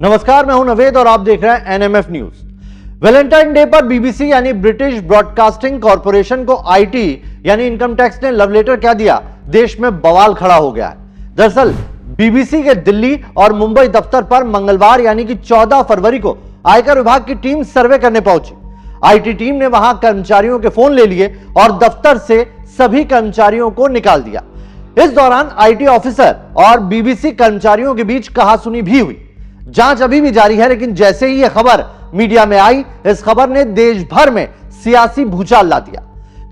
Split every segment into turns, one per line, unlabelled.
नमस्कार, मैं हूं नवेद और आप देख रहे हैं एनएमएफ न्यूज। वैलेंटाइन डे पर बीबीसी यानी ब्रिटिश ब्रॉडकास्टिंग कॉर्पोरेशन को आईटी यानी इनकम टैक्स ने लव लेटर क्या दिया, देश में बवाल खड़ा हो गया है। दरअसल बीबीसी के दिल्ली और मुंबई दफ्तर पर मंगलवार यानी कि 14 फरवरी को आयकर विभाग की टीम सर्वे करने पहुंची। आईटी टीम ने वहां कर्मचारियों के फोन ले लिए और दफ्तर से सभी कर्मचारियों को निकाल दिया। इस दौरान आईटी ऑफिसर और बीबीसी कर्मचारियों के बीच कहासुनी भी हुई। जांच अभी भी जारी है, लेकिन जैसे ही यह खबर मीडिया में आई, इस खबर ने देश भर में सियासी भूचाल ला दिया।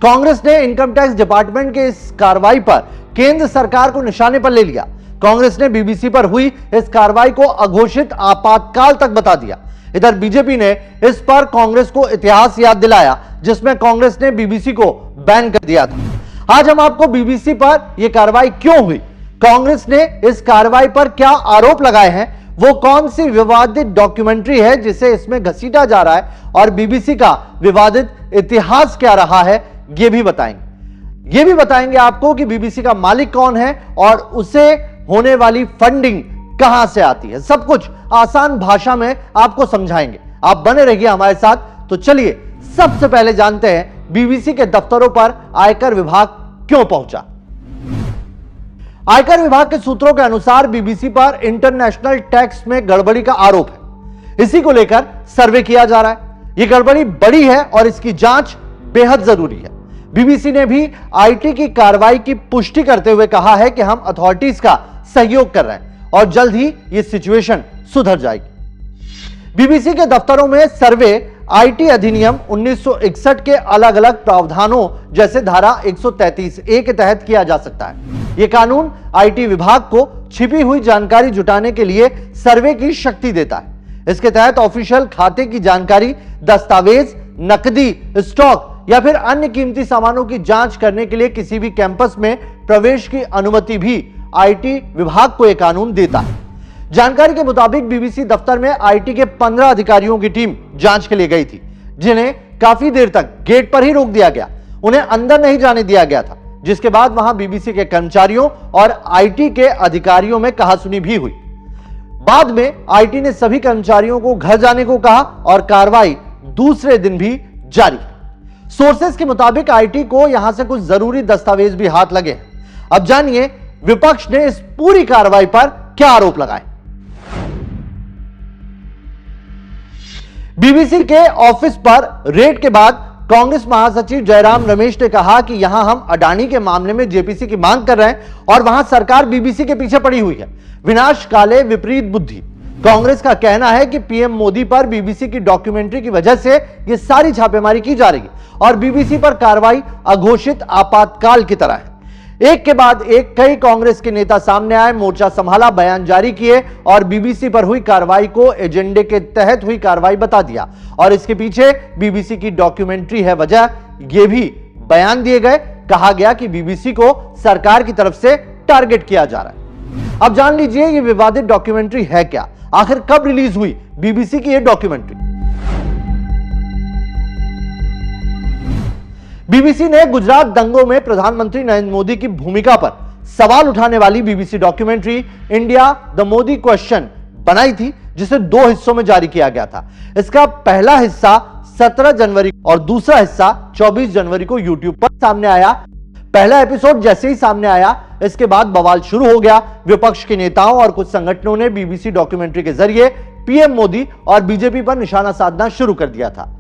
कांग्रेस ने इनकम टैक्स डिपार्टमेंट के इस कार्रवाई पर केंद्र सरकार को निशाने पर ले लिया। कांग्रेस ने बीबीसी पर हुई इस कार्रवाई को अघोषित आपातकाल तक बता दिया। इधर बीजेपी ने इस पर कांग्रेस को इतिहास याद दिलाया, जिसमें कांग्रेस ने बीबीसी को बैन कर दिया था। आज हम आपको बीबीसी पर यह कार्रवाई क्यों हुई, कांग्रेस ने इस कार्रवाई पर क्या आरोप लगाए हैं, वो कौन सी विवादित डॉक्यूमेंट्री है जिसे इसमें घसीटा जा रहा है, और बीबीसी का विवादित इतिहास क्या रहा है, ये भी बताएंगे आपको कि बीबीसी का मालिक कौन है और उसे होने वाली फंडिंग कहां से आती है। सब कुछ आसान भाषा में आपको समझाएंगे। आप बने रहिए हमारे साथ। तो चलिए सबसे पहले जानते हैं बीबीसी के दफ्तरों पर आयकर विभाग क्यों पहुंचा। आयकर विभाग के सूत्रों के अनुसार बीबीसी पर इंटरनेशनल टैक्स में गड़बड़ी का आरोप है। इसी को लेकर सर्वे किया जा रहा है। यह गड़बड़ी बड़ी है और इसकी जांच बेहद जरूरी है। बीबीसी ने भी आईटी की कार्रवाई की पुष्टि करते हुए कहा है कि हम अथॉरिटीज का सहयोग कर रहे हैं और जल्द ही यह सिचुएशन सुधर जाएगी। बीबीसी के दफ्तरों में सर्वे आईटी अधिनियम 1961 के अलग अलग प्रावधानों जैसे धारा 133A के तहत किया जा सकता है। यह कानून आईटी विभाग को छिपी हुई जानकारी जुटाने के लिए सर्वे की शक्ति देता है। इसके तहत ऑफिशियल खाते की जानकारी, दस्तावेज, नकदी, स्टॉक या फिर अन्य कीमती सामानों की जांच करने के लिए किसी भी कैंपस में प्रवेश की अनुमति भी आईटी विभाग को यह कानून देता है। जानकारी के मुताबिक बीबीसी दफ्तर में आईटी के 15 अधिकारियों की टीम जांच के लिए गई थी, जिन्हें काफी देर तक गेट पर ही रोक दिया गया। उन्हें अंदर नहीं जाने दिया गया था, जिसके बाद वहां बीबीसी के कर्मचारियों और आईटी के अधिकारियों में कहासुनी भी हुई। बाद में आईटी ने सभी कर्मचारियों को घर जाने को कहा और कार्रवाई दूसरे दिन भी जारी। सोर्सेस के मुताबिक आईटी को यहां से कुछ जरूरी दस्तावेज भी हाथ लगे। अब जानिए विपक्ष ने इस पूरी कार्रवाई पर क्या आरोप लगाए। बीबीसी के ऑफिस पर रेड के बाद कांग्रेस महासचिव जयराम रमेश ने कहा कि यहां हम अडानी के मामले में जेपीसी की मांग कर रहे हैं और वहां सरकार बीबीसी के पीछे पड़ी हुई है। विनाश काले विपरीत बुद्धि। कांग्रेस का कहना है कि पीएम मोदी पर बीबीसी की डॉक्यूमेंट्री की वजह से यह सारी छापेमारी की जा रही है और बीबीसी पर कार्रवाई अघोषित आपातकाल की तरह है। एक के बाद एक कई कांग्रेस के नेता सामने आए, मोर्चा संभाला, बयान जारी किए और बीबीसी पर हुई कार्रवाई को एजेंडे के तहत हुई कार्रवाई बता दिया और इसके पीछे बीबीसी की डॉक्यूमेंट्री है वजह। यह भी बयान दिए गए। कहा गया कि बीबीसी को सरकार की तरफ से टारगेट किया जा रहा है। अब जान लीजिए यह विवादित डॉक्यूमेंट्री है क्या, आखिर कब रिलीज हुई बीबीसी की यह डॉक्यूमेंट्री। बीबीसी ने गुजरात दंगों में प्रधानमंत्री नरेंद्र मोदी की भूमिका पर सवाल उठाने वाली BBC documentary India the Modi question बनाई थी, जिसे 2 हिस्सों में जारी किया गया था। इसका पहला हिस्सा 17 जनवरी और दूसरा हिस्सा 24 जनवरी को यूट्यूब पर सामने आया। पहला एपिसोड जैसे ही सामने आया, इसके बाद बवाल शुरू हो गया। विपक्ष के नेताओं और कुछ संगठनों ने बीबीसी डॉक्यूमेंट्री के जरिए पीएम मोदी और बीजेपी पर निशाना साधना शुरू कर दिया था।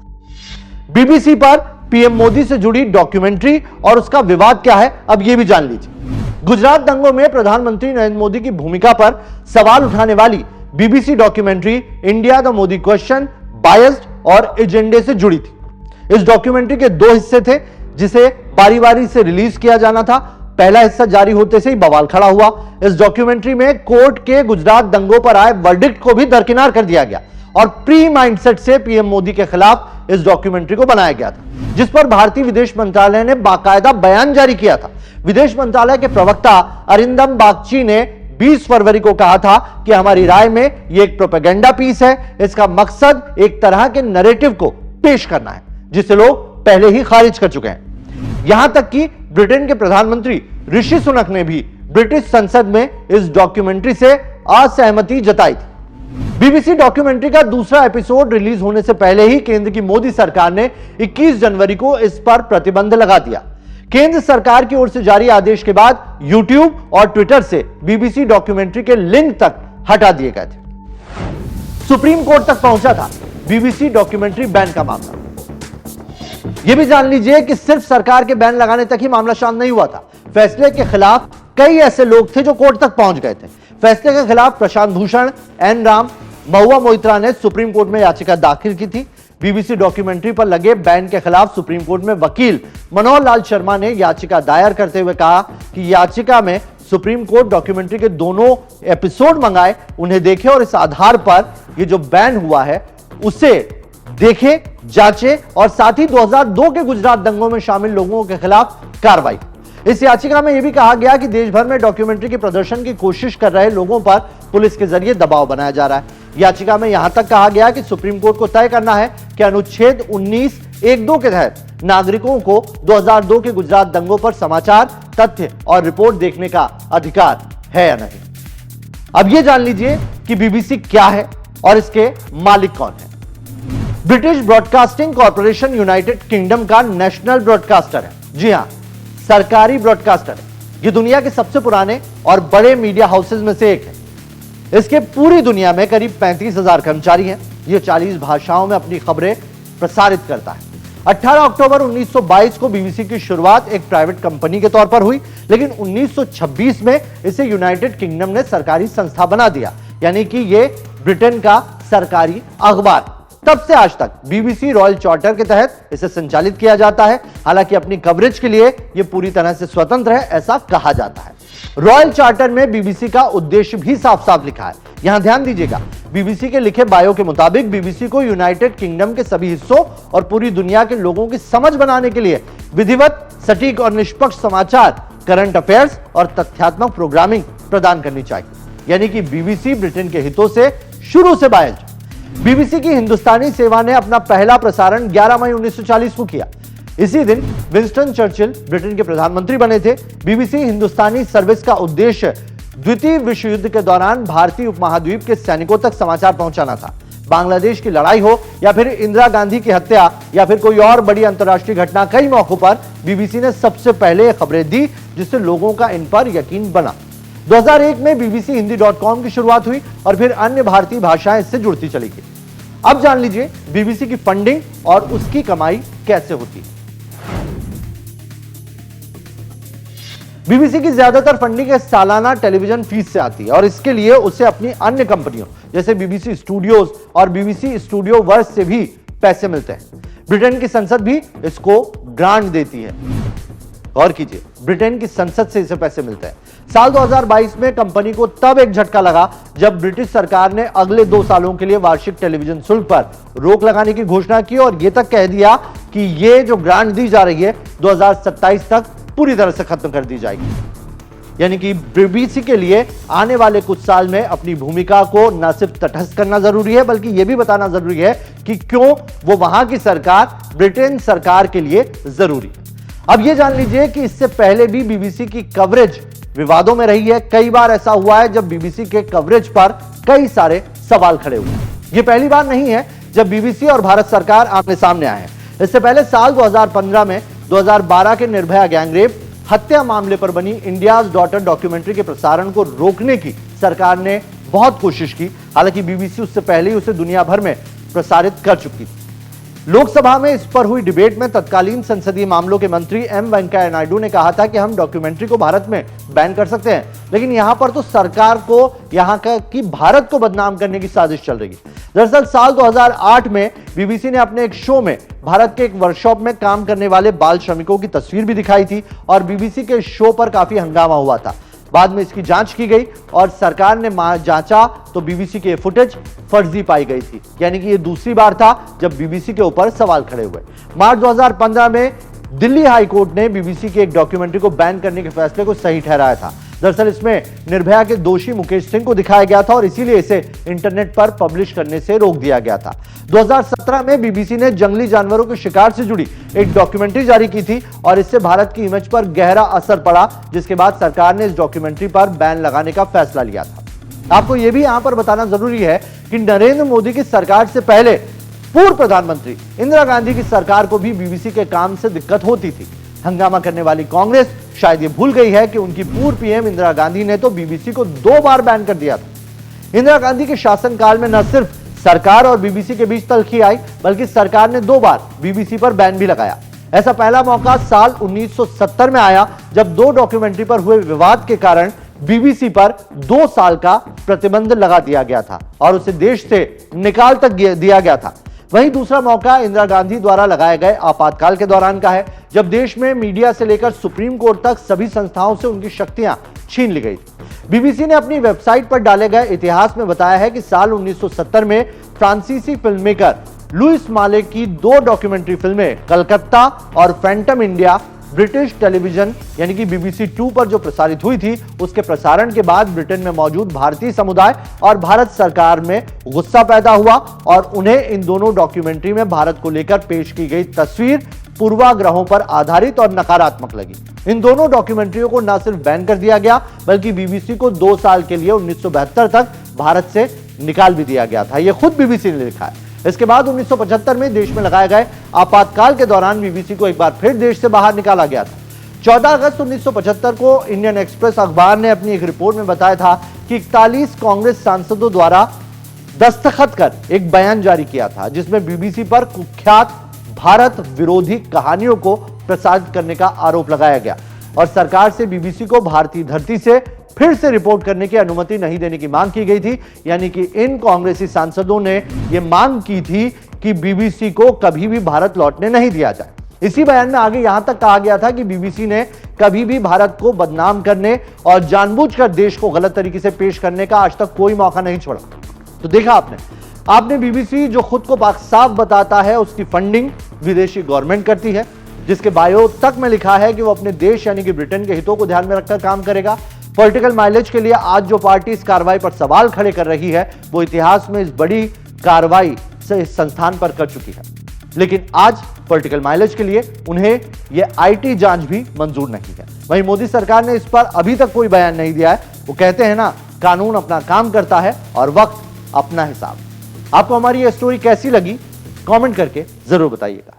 बीबीसी पर पीएम मोदी से जुड़ी डॉक्यूमेंट्री और उसका विवाद क्या है, अब यह भी जान लीजिए। गुजरात दंगों में प्रधानमंत्री नरेंद्र मोदी की भूमिका पर सवाल उठाने वाली BBC documentary India the Modi question biased और एजेंडे से जुड़ी थी। इस डॉक्यूमेंट्री के 2 हिस्से थे, जिसे बारी बारी से रिलीज किया जाना था। पहला हिस्सा जारी होते से ही बवाल खड़ा हुआ। इस डॉक्यूमेंट्री में कोर्ट के गुजरात दंगों पर आए वर्डिक्ट को भी दरकिनार कर दिया गया और प्री माइंडसेट से पीएम मोदी के खिलाफ इस डॉक्यूमेंट्री को बनाया गया था, जिस पर भारतीय विदेश मंत्रालय ने बाकायदा बयान जारी किया था। विदेश मंत्रालय के प्रवक्ता अरिंदम बागची ने 20 फरवरी को कहा था कि हमारी राय में यह एक प्रोपेगेंडा पीस है। इसका मकसद एक तरह के नैरेटिव को पेश करना है, जिसे लोग पहले ही खारिज कर चुके हैं। यहां तक कि ब्रिटेन के प्रधानमंत्री ऋषि सुनक ने भी ब्रिटिश संसद में इस डॉक्यूमेंट्री से असहमति जताई थी। बीबीसी डॉक्यूमेंट्री का दूसरा एपिसोड रिलीज होने से पहले ही केंद्र की मोदी सरकार ने 21 जनवरी को इस पर प्रतिबंध लगा दिया। केंद्र सरकार की ओर से जारी आदेश के बाद यूट्यूब और ट्विटर से बीबीसी डॉक्यूमेंट्री के लिंक तक हटा दिए गए थे। सुप्रीम कोर्ट तक पहुंचा था बीबीसी डॉक्यूमेंट्री बैन का मामला। यह भी जान लीजिए कि सिर्फ सरकार के बैन लगाने तक ही मामला शांत नहीं हुआ था। फैसले के खिलाफ कई ऐसे लोग थे जो कोर्ट तक पहुंच गए थे। फैसले के खिलाफ प्रशांत भूषण, एन राम, महुआ मोइत्रा ने सुप्रीम कोर्ट में याचिका दाखिल की थी। बीबीसी डॉक्यूमेंट्री पर लगे बैन के खिलाफ सुप्रीम कोर्ट में वकील मनोहर लाल शर्मा ने याचिका दायर करते हुए कहा कि याचिका में सुप्रीम कोर्ट डॉक्यूमेंट्री के दोनों एपिसोड मंगाए, उन्हें देखे और इस आधार पर यह जो बैन हुआ है उसे देखे, जांचे और साथ ही 2002 के गुजरात दंगों में शामिल लोगों के खिलाफ कार्रवाई। इस याचिका में यह भी कहा गया कि देश भर में डॉक्यूमेंट्री के प्रदर्शन की कोशिश कर रहे लोगों पर पुलिस के जरिए दबाव बनाया जा रहा है। याचिका में यहां तक कहा गया कि सुप्रीम कोर्ट को तय करना है कि अनुच्छेद 19(1)(2) के तहत नागरिकों को 2002 के गुजरात दंगों पर समाचार, तथ्य और रिपोर्ट देखने का अधिकार है या नहीं। अब यह जान लीजिए कि बीबीसी क्या है और इसके मालिक कौन है। British broadcasting corporation United kingdom का नेशनल ब्रॉडकास्टर है। जी हां, सरकारी ब्रॉडकास्टर है। यह दुनिया के सबसे पुराने और बड़े मीडिया हाउसेज में से एक है। इसके पूरी दुनिया में करीब 35,000 कर्मचारी हैं। यह 40 भाषाओं में अपनी खबरें प्रसारित करता है। 18 अक्टूबर 1922 को बीबीसी की शुरुआत एक प्राइवेट कंपनी के तौर पर हुई, लेकिन 1926 में इसे यूनाइटेड किंगडम ने सरकारी संस्था बना दिया, यानी कि यह ब्रिटेन का सरकारी अखबार। तब से आज तक बीबीसी रॉयल चार्टर के तहत इसे संचालित किया जाता है। हालांकि अपनी कवरेज के लिए यह पूरी तरह से स्वतंत्र है, ऐसा कहा जाता है। रॉयल चार्टर में बीबीसी का उद्देश्य भी साफ साफ लिखा है। यहां ध्यान दीजिएगा, बीबीसी के लिखे बायो के मुताबिक बीबीसी को यूनाइटेड किंगडम के सभी हिस्सों और पूरी दुनिया के लोगों की समझ बनाने के लिए विधिवत, सटीक और निष्पक्ष समाचार, करंट अफेयर्स और तथ्यात्मक प्रोग्रामिंग प्रदान करनी चाहिए। यानी कि बीबीसी ब्रिटेन के हितों से शुरू से बायज। बीबीसी की हिंदुस्तानी सेवा ने अपना पहला प्रसारण 11 मई 1940 को किया। इसी दिन विंस्टन चर्चिल ब्रिटेन के प्रधानमंत्री बने थे। बीबीसी हिंदुस्तानी सर्विस का उद्देश्य द्वितीय विश्व युद्ध के दौरान भारतीय उपमहाद्वीप के सैनिकों तक समाचार पहुंचाना था। बांग्लादेश की लड़ाई हो या फिर इंदिरा गांधी की हत्या या फिर कोई और बड़ी अंतर्राष्ट्रीय घटना, कई मौकों पर बीबीसी ने सबसे पहले खबरें दी, जिससे लोगों का इन पर यकीन बना। 2001 में बीबीसी हिंदी.com की शुरुआत हुई और फिर अन्य भारतीय भाषाएं इससे जुड़ती चली गई। अब जान लीजिए बीबीसी की फंडिंग और उसकी कमाई कैसे होती है। बीबीसी की ज्यादातर फंडिंग एक सालाना टेलीविजन फीस से आती है और इसके लिए उसे अपनी अन्य कंपनियों जैसे बीबीसी स्टूडियोज और बीबीसी स्टूडियो वर्स से भी पैसे मिलते हैं। ब्रिटेन की संसद भी इसको ग्रांट देती है। गौर कीजिए, ब्रिटेन की संसद से इसे पैसे मिलते हैं। साल 2022 में कंपनी को तब एक झटका लगा जब ब्रिटिश सरकार ने अगले 2 सालों के लिए वार्षिक टेलीविजन शुल्क पर रोक लगाने की घोषणा की और यह तक कह दिया कि यह जो ग्रांट दी जा रही है 2027 तक पूरी तरह से खत्म कर दी जाएगी। यानी कि बीबीसी के लिए आने वाले कुछ साल में अपनी भूमिका को न सिर्फ तटस्थ करना जरूरी है, बल्कि यह भी बताना जरूरी है कि क्यों वो वहां की सरकार ब्रिटेन सरकार के लिए जरूरी है। अब यह जान लीजिए कि इससे पहले भी बीबीसी की कवरेज विवादों में रही है। कई बार ऐसा हुआ है जब बीबीसी के कवरेज पर कई सारे सवाल खड़े हुए हैं। यह पहली बार नहीं है जब बीबीसी और भारत सरकार आमने सामने आए हैं। इससे पहले साल 2015 में 2012 के निर्भया गैंगरेप हत्या मामले पर बनी इंडियाज डॉटर डॉक्यूमेंट्री के प्रसारण को रोकने की सरकार ने बहुत कोशिश की। हालांकि बीबीसी उससे पहले ही उसे दुनिया भर में प्रसारित कर चुकी थी। लोकसभा में इस पर हुई डिबेट में तत्कालीन संसदीय मामलों के मंत्री एम वेंकैया नायडू ने कहा था कि हम डॉक्यूमेंट्री को भारत में बैन कर सकते हैं, लेकिन यहां पर तो सरकार को यहां का कि भारत को बदनाम करने की साजिश चल रही है। दरअसल साल 2008 में बीबीसी ने अपने एक शो में भारत के एक वर्कशॉप में काम करने वाले बाल श्रमिकों की तस्वीर भी दिखाई थी और बीबीसी के शो पर काफी हंगामा हुआ था। बाद में इसकी जांच की गई और सरकार ने जांचा तो बीबीसी के फुटेज फर्जी पाई गई थी। यानी कि यह दूसरी बार था जब बीबीसी के ऊपर सवाल खड़े हुए। मार्च 2015 में दिल्ली हाई कोर्ट ने बीबीसी की एक डॉक्यूमेंट्री को बैन करने के फैसले को सही ठहराया था। दरअसल इसमें निर्भया के दोषी मुकेश सिंह को दिखाया गया था और इसीलिए इसे इंटरनेट पर पब्लिश करने से रोक दिया गया था। 2017 में बीबीसी ने जंगली जानवरों के शिकार से जुड़ी एक डॉक्यूमेंट्री जारी की थी और इससे भारत की इमेज पर गहरा असर पड़ा, जिसके बाद सरकार ने इस डॉक्यूमेंट्री पर बैन लगाने का फैसला लिया था। आपको यह भी यहां पर बताना जरूरी है कि नरेंद्र मोदी की सरकार से पहले पूर्व प्रधानमंत्री इंदिरा गांधी की सरकार को भी बीबीसी के काम से दिक्कत होती थी। हंगामा करने वाली कांग्रेस शायद ये भूल गई है कि उनकी पूर्व पीएम इंदिरा गांधी ने तो बीबीसी को 2 बार बैन कर दिया था। इंदिरा गांधी के शासनकाल में न सिर्फ सरकार और बीबीसी के बीच तल्खी आई, बल्कि सरकार ने 2 बार बीबीसी पर बैन भी लगाया। ऐसा पहला मौका साल 1970 में आया, जब 2 डॉक्यूमेंट्री पर हुए विवाद के कारण बीबीसी पर 2 साल का प्रतिबंध लगा दिया गया था और उसे देश से निकाल तक दिया गया था। वहीं दूसरा मौका इंदिरा गांधी द्वारा लगाए गए आपातकाल के दौरान का है, जब देश में मीडिया से लेकर सुप्रीम कोर्ट तक सभी संस्थाओं से उनकी शक्तियां छीन ली गई थी। बीबीसी ने अपनी वेबसाइट पर डाले गए इतिहास में बताया है कि साल 1970 में फ्रांसीसी फिल्ममेकर लुइस माले की 2 डॉक्यूमेंट्री फिल्में कलकत्ता और फैंटम इंडिया ब्रिटिश टेलीविजन यानी कि बीबीसी 2 पर जो प्रसारित हुई थी, उसके प्रसारण के बाद ब्रिटेन में मौजूद भारतीय समुदाय और भारत सरकार में गुस्सा पैदा हुआ और उन्हें इन दोनों डॉक्यूमेंट्री में भारत को लेकर पेश की गई तस्वीर पूर्वाग्रहों पर आधारित और नकारात्मक लगी। इन दोनों डॉक्यूमेंट्रियों को न सिर्फ बैन कर दिया गया, बल्कि बीबीसी को 2 साल के लिए 1972 तक भारत से निकाल भी दिया गया था। यह खुद बीबीसी ने लिखा है। इसके बाद 1975 में देश में लगाए गए आपातकाल के दौरान बीबीसी को एक बार फिर देश से बाहर निकाला गया था। 14 अगस्त 1975 को इंडियन एक्सप्रेस अखबार ने अपनी एक रिपोर्ट में बताया था कि 41 कांग्रेस सांसदों द्वारा दस्तखत कर एक बयान जारी किया था, जिसमें बीबीसी पर कुख्यात भारत विरोधी कहानियों को प्रसारित करने का आरोप लगाया गया और सरकार से बीबीसी को भारतीय धरती से फिर से रिपोर्ट करने की अनुमति नहीं देने की मांग की गई थी। यानी कि इन कांग्रेसी सांसदों ने यह मांग की थी कि बीबीसी को कभी भी भारत लौटने नहीं दिया जाए। इसी बयान में आगे यहां तक कहा गया था कि बीबीसी ने कभी भी भारत को बदनाम करने और जानबूझकर देश को गलत तरीके से पेश करने का आज तक कोई मौका नहीं छोड़ा। तो देखा आपने बीबीसी जो खुद को पाक साफ बताता है, उसकी फंडिंग विदेशी गवर्नमेंट करती है, जिसके बायो तक में लिखा है कि वो अपने देश यानी कि ब्रिटेन के हितों को ध्यान में रखकर काम करेगा। पॉलिटिकल माइलेज के लिए आज जो पार्टी इस कार्रवाई पर सवाल खड़े कर रही है, वो इतिहास में इस बड़ी कार्रवाई से इस संस्थान पर कर चुकी है, लेकिन आज पॉलिटिकल माइलेज के लिए उन्हें यह आईटी जांच भी मंजूर नहीं है। वहीं मोदी सरकार ने इस पर अभी तक कोई बयान नहीं दिया है। वो कहते हैं ना, कानून अपना काम करता है और वक्त अपना हिसाब। आपको हमारी यह स्टोरी कैसी लगी, कमेंट करके जरूर बताइएगा।